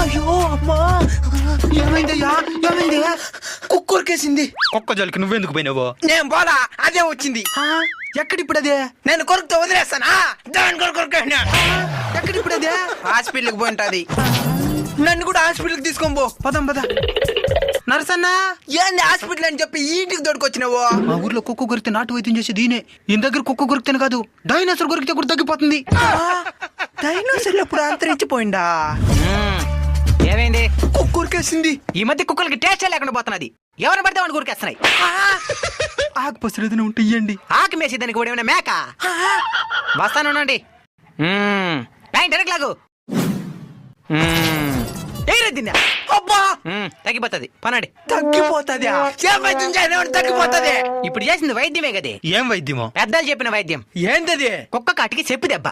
అయ్యో అమ్మా, ఏమైందయ్యా? ఏమైంది? కుక్కరికేసింది. కుక్క జోలికి నువ్వెందుకు పోయినావు? నేను పోలా, అదే వచ్చింది. ఎక్కడిప్పుడు అదే? నేను కొరుకుతో వదిలేస్తానా? దాని కొరకు ఎక్కడిప్పుడు అదే? హాస్పిటల్కి పోయింటది. నన్ను కూడా హాస్పిటల్కి తీసుకొని పో. పదం పద. నరసన్నా, ఏంది హాస్పిటల్ అని చెప్పి ఈ ఇంటికి దొడుకొచ్చినావు? మా ఊర్లో కుక్క కొరికితే నాటు వైద్యం చేసేది ఈయనే. ఈయన దగ్గర కుక్క కొరికితేనే కాదు, డైనోసార్ కొరికితే కూడా తగ్గిపోతుంది. డైనోసార్ ఎప్పుడు అంతరించిపోయిందా? ఏమైంది? కుక్క కొరికేసింది. ఈ మధ్య కుక్కలకి టేస్ట్ లేకుండా పోతున్నది. ఎవరు పడితే వాడిని కొరికేస్తున్నాయి. ఆకు పసరు ఏదైనా ఉంటే ఇయ్యండి. ఆకు మేసి దానికి కూడా ఏమైనా మేక వస్తానుండండి. లాగు అబ్బా, తగ్గిపోతుంది పనండి. తగ్గిపోతుంది. తగ్గిపోతుంది. ఇప్పుడు చేసింది వైద్యమే కదే. ఏం వైద్యమో? పెద్దలు చెప్పిన వైద్యం. ఏంటది? కుక్క కాటికి చెప్పు దెబ్బ.